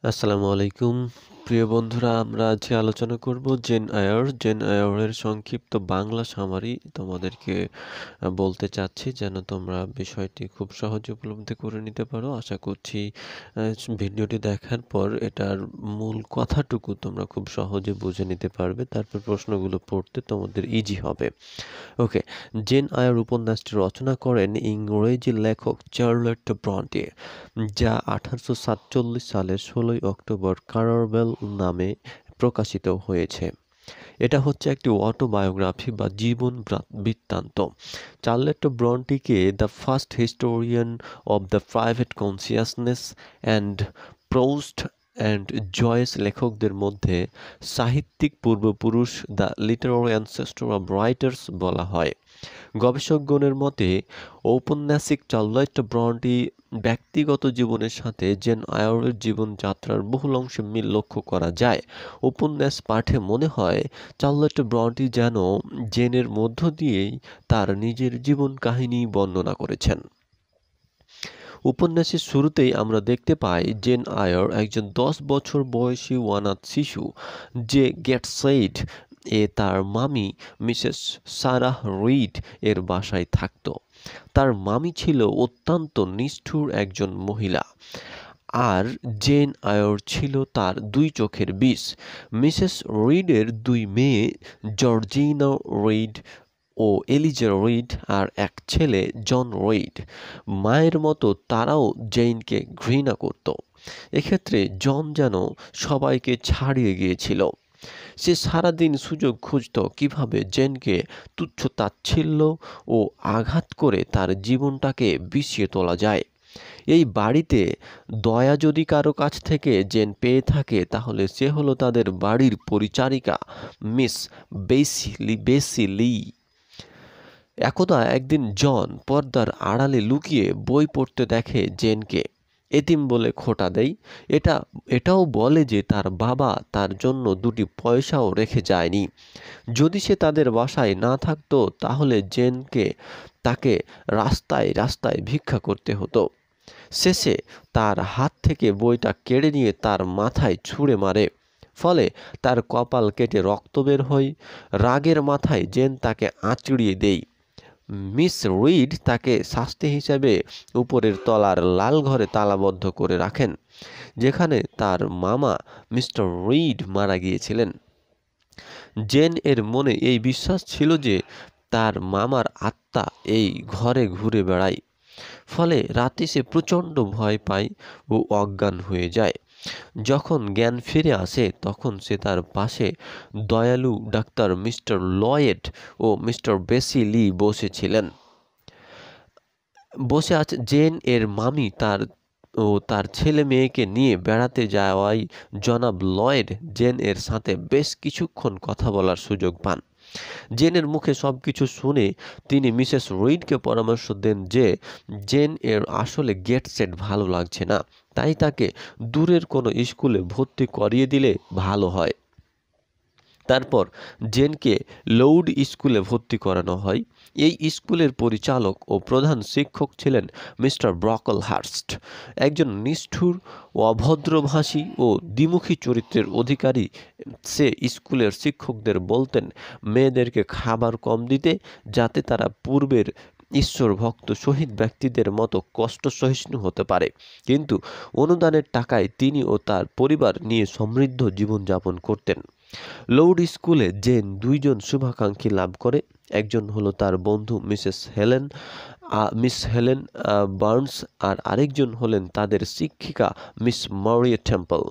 আসসালামু আলাইকুম প্রিয় বন্ধুরা, আমরা আজকে আলোচনা করব জেন আয়ারের সংক্ষিপ্ত বাংলা সামারি তোমাদেরকে বলতে চাচ্ছি যেন তোমরা বিষয়টি খুব সহজে উপলব্ধি করে নিতে পারো। আশা করছি ভিডিওটি দেখার পর এটার মূল কথাটুকু তোমরা খুব সহজে বুঝে নিতে পারবে, তারপর প্রশ্নগুলো পড়তে তোমাদের ইজি হবে। ওকে, জেন আয়ার উপন্যাসটি রচনা করেন ইংরেজি লেখক চার্লট ব্রন্টে, যা 1847 সালের 16 অক্টোবর কারারবেল নামে প্রকাশিত হয়েছে। এটা হচ্ছে একটি অটোবায়োগ্রাফি বা জীবন বৃত্তান্ত। চার্লট ব্রন্টিকে the first historian of the private consciousness and Proust and Joyce লেখকদের মধ্যে সাহিত্যিক পূর্বপুরুষ, the literary ancestor of writers বলা হয়। গবেষকগণের মতে ঔপন্যাসিক চার্লট ব্রন্টি ব্যক্তিগত জীবনের সাথে জেন আয়ারের জীবনযাত্রার বহুল অংশে মিল লক্ষ্য করা যায়। উপন্যাস পাঠে মনে হয় চার্লট ব্রন্টি যেন জেনের মধ্য দিয়েই তার নিজের জীবন কাহিনী বর্ণনা করেছেন। উপন্যাসের শুরুতেই আমরা দেখতে পাই জেন আয়ার একজন 10 বছর বয়সী অনাথ শিশু, যে গেটসেইড এ তার মামি মিসেস সারাহ রিড এর বাসায় থাকত। তার মামি ছিল অত্যন্ত নিষ্ঠুর একজন মহিলা, আর জেন আয়ার ছিল তার দুই চোখের বিষ। মিসেস রিডের দুই মেয়ে, জর্জিনা রিড ও এলিজা রিড, আর এক ছেলে জন রিড। মায়ের মতো তারাও জেনকে ঘৃণা করত। এক্ষেত্রে জন যেন সবাইকে ছাড়িয়ে গিয়েছিল। সে সারাদিন সুযোগ খুঁজত কিভাবে জেনকে তুচ্ছ-তাচ্ছিল্য ও আঘাত করে তার জীবনটাকে বিষিয়ে তোলা যায়। এই বাড়িতে দয়া যদি কারো কাছ থেকে জেন পেয়ে থাকে, তাহলে সে হলো তাদের বাড়ির পরিচারিকা মিস বেসিলি। একদা একদিন জন পর্দার আড়ালে লুকিয়ে বই পড়তে দেখে জেনকে। এতিম বলে খোঁটা দেয়। এটাও বলে যে তার বাবা তার জন্য 2টি পয়সাও রেখে যায়নি। যদি সে তাদের বাসায় না থাকতো, তাহলে তাকে রাস্তায় রাস্তায় ভিক্ষা করতে হতো। শেষে তার হাত থেকে বইটা কেড়ে নিয়ে তার মাথায় ছুঁড়ে মারে। ফলে তার কপাল কেটে রক্ত বের হয়। রাগের মাথায় জেন তাকে আঁচড়িয়ে দেয়। মিস রিড তাকে শাস্তি হিসেবে উপরের তলার লাল ঘরে তালাবদ্ধ করে রাখেন, যেখানে তার মামা মিস্টার রিড মারা গিয়েছিলেন। জেন এর মনে এই বিশ্বাস ছিল যে তার মামার আত্মা এই ঘরে ঘুরে বেড়ায়। ফলে রাতে সে প্রচণ্ড ভয় পায় ও অজ্ঞান হয়ে যায়। যখন জ্ঞান ফিরে আসে, তখন সে তার পাশে দয়ালু ডাক্তার মিস্টার লয়েড ও মিস্টার বেসিলি বসে আছে। জেন এর মামি তার ছেলে মেয়েকে নিয়ে বেড়াতে যাওয়ায় জনাব লয়েড জেন এর সাথে বেশ কিছুক্ষণ কথা বলার সুযোগ পান। জেনের মুখে সবকিছু শুনে তিনি মিসেস রিডকে পরামর্শ দেন যে জেন এর আসলে গেট সেট ভালো লাগছে না, তাই তাকে দূরের কোনো স্কুলে ভর্তি করিয়ে দিলে ভালো হয়। তারপর জেনকে লৌড স্কুলে ভর্তি করানো হয়। এই স্কুলের পরিচালক ও প্রধান শিক্ষক ছিলেন মিস্টার ব্রকলহার্স্ট, একজন নিষ্ঠুর, অভদ্রভাষী ও দ্বিমুখী চরিত্রের অধিকারী। সে স্কুলের শিক্ষকদের বলতেন মেয়েদেরকে খাবার কম দিতে, যাতে তারা পূর্বের ঈশ্বর ভক্ত শহীদ ব্যক্তিদের মতো কষ্ট সহিষ্ণু হতে পারে। কিন্তু অনুদানের টাকায় তিনি ও তার পরিবার নিয়ে সমৃদ্ধ জীবনযাপন করতেন। লৌড স্কুলে জেন 2জন শুভাকাঙ্ক্ষী লাভ করে। একজন হলো তার বন্ধু মিস হেলেন বার্নস, আর আরেকজন হলেন তাদের শিক্ষিকা মিস মারিয়া টেম্পল।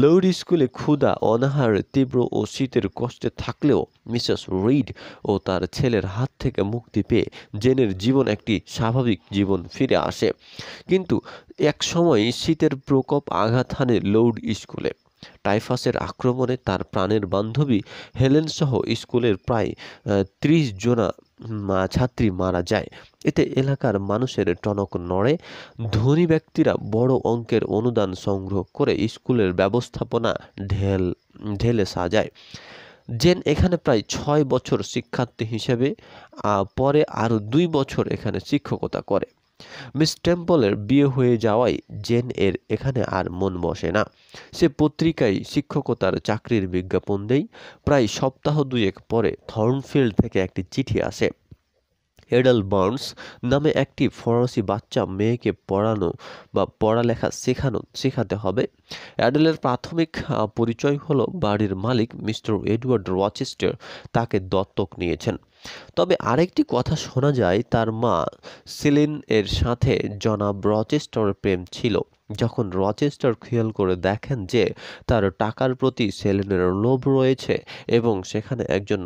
লৌড স্কুলে ক্ষুধা, অনাহার, তীব্র ও শীতের কষ্টে থাকলেও মিসেস রিড ও তার ছেলের হাত থেকে মুক্তি পেয়ে জেনের জীবন একটি স্বাভাবিক জীবন ফিরে আসে। কিন্তু এক সময় শীতের প্রকোপ আঘাত হানে লৌড স্কুলে। টাইফাসের আক্রমণে তার প্রাণের বান্ধবী হেলেন সহ স্কুলের প্রায় 30 জনা ছাত্রী মারা যায়। এতে এলাকার মানুষের টনক নড়ে। ধনী ব্যক্তিরা বড় অঙ্কের অনুদান সংগ্রহ করে স্কুলের ব্যবস্থাপনা ঢেলে সাজায়। জেন এখানে প্রায় 6 বছর শিক্ষার্থী হিসেবে, পরে আরও 2 বছর এখানে শিক্ষকতা করে। মিস টেম্পলের বিয়ে হয়ে যাওয়ায় জেন এর এখানে আর মন বসে না। সে পত্রিকায় শিক্ষকতার চাকরির বিজ্ঞাপন দেয়। প্রায় সপ্তাহ দুয়েক পরে থর্নফিল্ড থেকে একটি চিঠি আসে। এডেল বার্নস নামে একটি ফরাসি বাচ্চা মেয়েকে পড়ানো বা পড়ালেখা শেখাতে হবে। অ্যাডেলের প্রাথমিক পরিচয় হলো বাড়ির মালিক মিস্টার এডওয়ার্ড রচেস্টার তাকে দত্তক নিয়েছেন। তবে আরেকটি কথা শোনা যায়, তার মা সিলিন এর সাথে জনাব রচেস্টারের প্রেম ছিল। যখন রচেস্টার খেয়াল করে দেখেন যে তার টাকার প্রতি সেলিনের লোভ রয়েছে এবং সেখানে একজন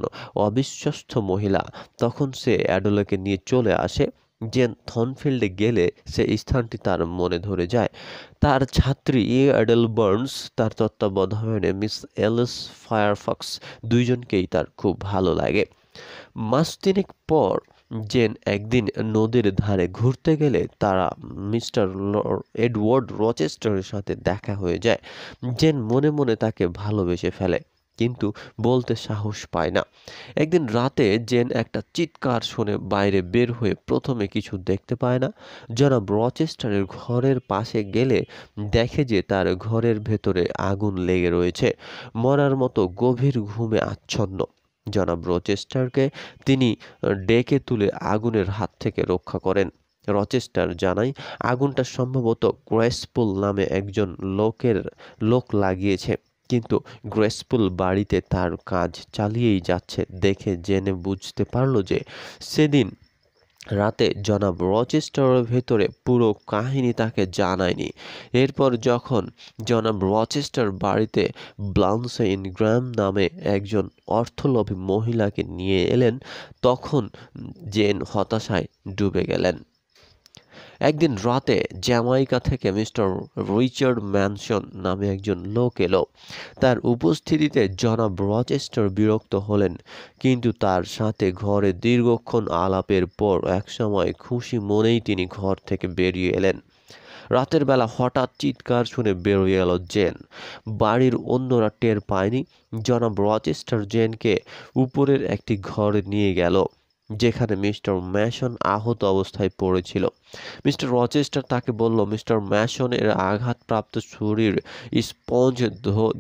অবিশ্বস্ত মহিলা, তখন সে অ্যাডেলকে নিয়ে চলে আসে। জেন থর্নফিল্ডে গেলে সে স্থানটি তার মনে ধরে যায়। তার ছাত্রী অ্যাডেল বার্নস, তার তত্ত্বাবধানে মিস এলিস ফায়ারফক্স, দুইজনকেই তার খুব ভালো লাগে। মাস তিনেক পর জেন একদিন নদীর ধারে ঘুরতে গেলে তারা মিস্টার এডওয়ার্ড রচেস্টারের সাথে দেখা হয়ে যায়। জেন মনে মনে তাকে ভালোবেসে ফেলে, কিন্তু বলতে সাহস পায় না। একদিন রাতে জেন একটা চিৎকার শুনে বাইরে বের হয়ে প্রথমে কিছু দেখতে পায় না। জনাব রচেস্টারের ঘরের পাশে গেলে দেখে যে তার ঘরের ভেতরে আগুন লেগে রয়েছে, মরার মতো গভীর ঘুমে আচ্ছন্ন। জনাব রচেস্টারকে তিনি ডেকে তুলে আগুনের হাত থেকে রক্ষা করেন। রচেস্টার জানায় আগুনটা সম্ভবত গ্রেসপুল নামে একজন লোক লাগিয়েছে, কিন্তু গ্রেসপুল বাড়িতে তার কাজ চালিয়েই যাচ্ছে দেখে জেনে বুঝতে পারল যে সেদিন রাতে জনাব রচেস্টারের ভেতরে পুরো কাহিনী তাকে জানায়নি। এরপর যখন জনাব রচেস্টার বাড়িতে ব্লান্সে ইনগ্রাম নামে একজন অর্থলোভী মহিলাকে নিয়ে এলেন, তখন জেন হতাশায় ডুবে গেলেন। একদিন রাতে জ্যামাইকা থেকে মিস্টার রিচার্ড ম্যানসন নামে একজন লোক এলো। তার উপস্থিতিতে জনাব রচেস্টার বিরক্ত হলেন, কিন্তু তার সাথে ঘরে দীর্ঘক্ষণ আলাপের পর একসময় খুশি মনেই তিনি ঘর থেকে বেরিয়ে এলেন। রাতের বেলা হঠাৎ চিৎকার শুনে বেরিয়ে এলো জেন। বাড়ির অন্যরা টের পায়নি। জনাব রচেস্টার জেনকে উপরের একটি ঘরে নিয়ে গেল, যেখানে মিস্টার ম্যাসন আহত অবস্থায় পড়েছিল। মিস্টার রচেস্টার তাকে বলল মিস্টার ম্যাসনের আঘাতপ্রাপ্ত শরীর স্পঞ্জ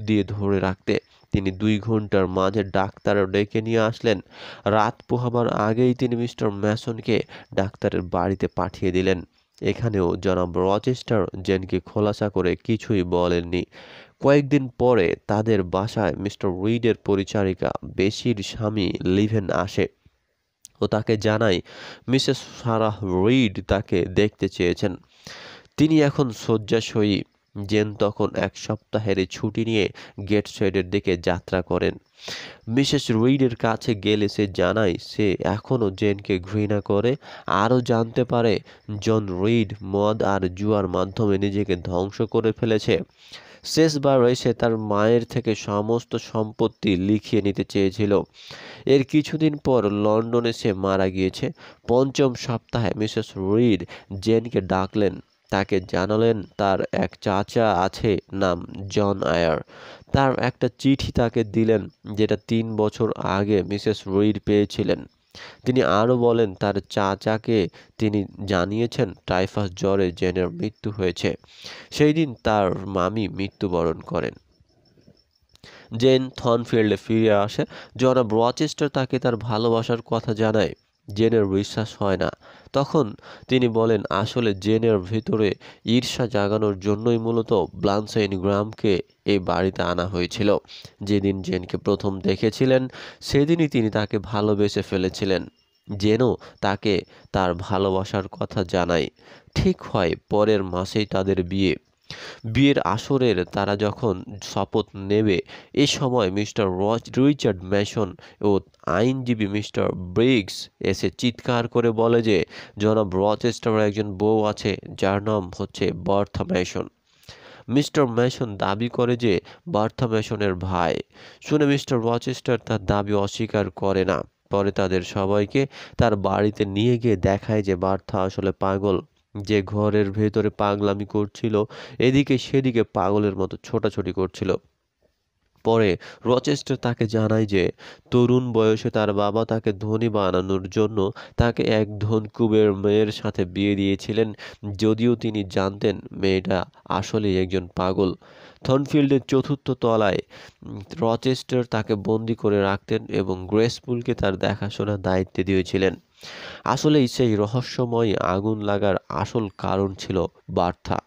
দিয়ে ধরে রাখতে। তিনি 2 ঘন্টার মাঝে ডাক্তার ডেকে নিয়ে আসলেন। রাত পোহাবার আগেই তিনি মিস্টার ম্যাসনকে ডাক্তারের বাড়িতে পাঠিয়ে দিলেন। এখানেও জনাব রচেস্টার জেনকে খোলাসা করে কিছুই বলেননি। কয়েকদিন পরে তাদের বাসায় মিস্টার রিডের পরিচারিকা বেশির স্বামী লিভেন আসে ও তাকে জানায় মিসেস সারাহ রিড তাকে দেখতে চেয়েছেন। তিনি এখন শয্যাশয়ী। জেন তখন 1 সপ্তাহের ছুটি নিয়ে গেটসাইডের দিকে যাত্রা করেন। মিসেস রিডের কাছে গেলে সে জানায় সে এখনও জেনকে ঘৃণা করে। আরও জানতে পারে জন রিড মদ আর জুয়ার মাধ্যমে নিজেকে ধ্বংস করে ফেলেছে। শেষবার এসে তার মায়ের থেকে সমস্ত সম্পত্তি লিখিয়ে নিতে চেয়েছিল। এর কিছুদিন পর লন্ডনে সে মারা গিয়েছে। 5ম সপ্তাহে মিসেস রিড জেনকে ডাকলেন। তাকে জানালেন তার এক চাচা আছে, নাম জন আয়ার। তার একটা চিঠি তাকে দিলেন, যেটা 3 বছর আগে মিসেস রিড পেয়েছিলেন। তিনি আরও বলেন তার চাচাকে তিনি জানিয়েছেন টাইফাস জ্বরে জেনের মৃত্যু হয়েছে। সেই দিন তার মামি মৃত্যুবরণ করেন। জেন থর্নফিল্ডে ফিরে আসে। জনাব রচেস্টার তাকে তার ভালোবাসার কথা জানায়। জেনের বিশ্বাস হয় না। তখন তিনি বলেন আসলে জেনের ভিতরে ঈর্ষা জাগানোর জন্যই মূলত ব্লান্সে ইনগ্রামকে এই বাড়িতে আনা হয়েছিল। যেদিন জেনকে প্রথম দেখেছিলেন সেদিনই তিনি তাকে ভালোবেসে ফেলেছিলেন। জেনও তাকে তার ভালোবাসার কথা জানায়। ঠিক হয় পরের মাসেই তাদের বিয়ে। বিয়ের আসরের তারা যখন শপথ নেবে, এ সময় মিস্টার রিচার্ড ম্যাসন ও আইনজীবী মিস্টার ব্রিগস এসে চিৎকার করে বলে যে জনাব রচেস্টারের একজন বউ আছে যার নাম হচ্ছে বার্থা ম্যাসন। মিস্টার ম্যাসন দাবি করে যে বার্থা ম্যাসনের ভাই। শুনে মিস্টার রচেস্টার তার দাবি অস্বীকার করে না। পরে তাদের সবাইকে তার বাড়িতে নিয়ে গিয়ে দেখায় যে বার্থা আসলে পাগল, যে ঘরের ভেতরে পাগলামি করছিল, এদিকে সেদিকে পাগলের মতো ছোটাছুটি করছিল। পরে রচেস্টার তাকে জানায় যে তরুণ বয়সে তার বাবা তাকে ধনী বানানোর জন্য তাকে এক ধনকুবের মেয়ের সাথে বিয়ে দিয়েছিলেন, যদিও তিনি জানতেন মেয়েটা আসলেই একজন পাগল। থর্নফিল্ডের চতুর্থ তলায় রচেস্টার তাকে বন্দি করে রাখতেন এবং গ্রেসপুলকে তার দেখাশোনার দায়িত্বে দিয়েছিলেন। আসলেই সেই রহস্যময় আগুন লাগার আসল কারণ ছিল বার্থা।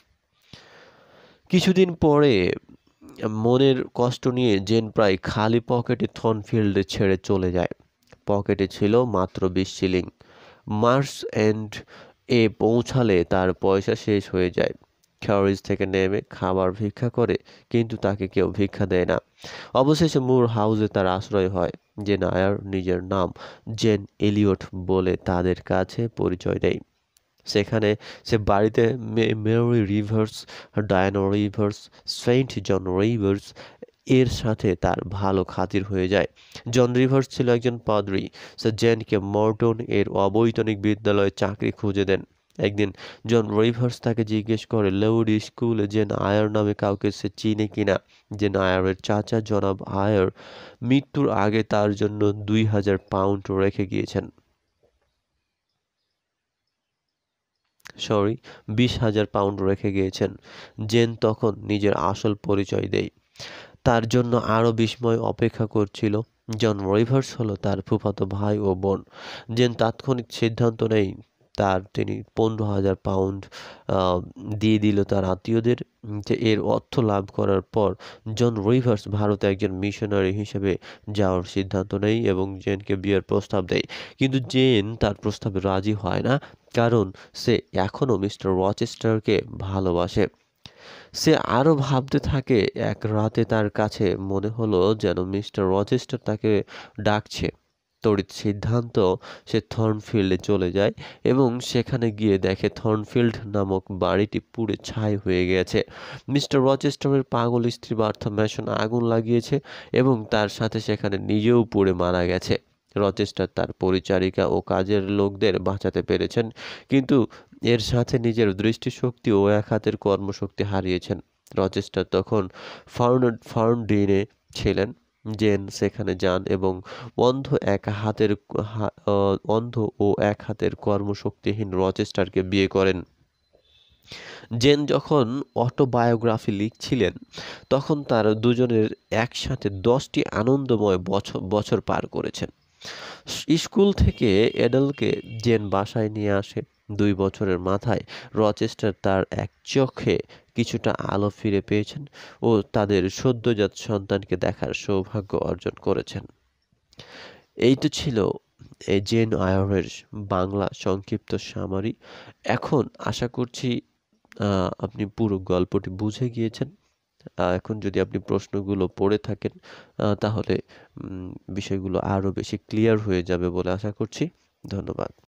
কিছুদিন পরে মনের কষ্ট নিয়ে জেন প্রায় খালি পকেটে থর্নফিল্ডে ছেড়ে চলে যায়। পকেটে ছিল মাত্র 20 শিলিং। মার্স এন্ড এ পৌঁছালে তার পয়সা শেষ হয়ে যায়। ক্যারিজ থেকে নেমে খাবার ভিক্ষা করে, কিন্তু তাকে কেউ ভিক্ষা দেয় না। অবশেষে মুর হাউসে তার আশ্রয় হয়। জেন আয়ার নিজের নাম জেন এলিয়ট বলে তাদের কাছে পরিচয় দেয়। সেখানে সে বাড়িতে Mary Rivers, Diana Rivers, Saint John Rivers এর সাথে তার ভালো খাতির হয়ে যায়। জন রিভার্স ছিল একজন পাদ্রী। সে জেনকে মর্টন এর অবৈতনিক বিদ্যালয়ে চাকরি খুঁজে দেন। একদিন জন রিভার্স তাকে জিজ্ঞেস করে লেউডি স্কুলে জেন আয়ার নামে কাউকে সে চিনে কিনা। জেন আয়ারের চাচা জনাব আয়ার মৃত্যুর আগে তার জন্য 2000 পাউন্ড রেখে গিয়েছেন। 20,000 পাউন্ড রেখে গিয়েছেন। জেন তখন নিজের আসল পরিচয় দেয়। তার জন্য আরও বিস্ময় অপেক্ষা করছিল। জন রিভার্স হলো তার ফুফাতো ভাই ও বোন। জেন তাৎক্ষণিক সিদ্ধান্ত নেয় তিনি 15,000 পাউন্ড দিয়ে দিল তার আত্মীয়দের। যে এর অর্থ লাভ করার পর জন রিভার্স ভারতে একজন মিশনারি হিসেবে যাওয়ার সিদ্ধান্ত নেয় এবং জেনকে বিয়ের প্রস্তাব দেয়। কিন্তু জেন তার প্রস্তাবে রাজি হয় না, কারণ সে এখনও মিস্টার রচেস্টারকে ভালোবাসে। সে আরও ভাবতে থাকে। এক রাতে তার কাছে মনে হলো যেন মিস্টার রচেস্টার তাকে ডাকছে। তড়িৎ সিদ্ধান্ত সে থর্নফিল্ডে চলে যায় এবং সেখানে গিয়ে দেখে থর্নফিল্ড নামক বাড়িটি পুড়ে ছাই হয়ে গেছে। মিস্টার রচেস্টারের পাগল স্ত্রী বার্থা ম্যাসন আগুন লাগিয়েছে এবং তার সাথে সেখানে নিজেও পুড়ে মারা গেছে। রচেস্টার তার পরিচারিকা ও কাজের লোকদের বাঁচাতে পেরেছেন, কিন্তু এর সাথে নিজের দৃষ্টিশক্তি ও এক হাতের কর্মশক্তি হারিয়েছেন। রচেস্টার তখন ফার্নডিনে ছিলেন। জেন সেখানে যান এবং অন্ধ অন্ধ ও এক হাতের কর্মশক্তিহীন রচেস্টারকে বিয়ে করেন। জেন যখন অটোবায়োগ্রাফি লিখছিলেন, তখন তারা দুজনের একসাথে 10টি আনন্দময় বছর পার করেছেন। স্কুল থেকে এডেলকে জেন বাসায় নিয়ে আসে। 2 বছরের মাথায় রচেস্টার তার এক চোখে কিছুটা আলো ফিরে পেয়েছেন ও তাদের সদ্যজাত সন্তানকে দেখার সৌভাগ্য অর্জন করেছেন। এই তো ছিল এই জেন আয়ারের বাংলা সংক্ষিপ্ত সামারি। এখন আশা করছি আপনি পুরো গল্পটি বুঝে গিয়েছেন। এখন যদি আপনি প্রশ্নগুলো পড়ে থাকেন, তাহলে বিষয়গুলো আরও বেশি ক্লিয়ার হয়ে যাবে বলে আশা করছি। ধন্যবাদ।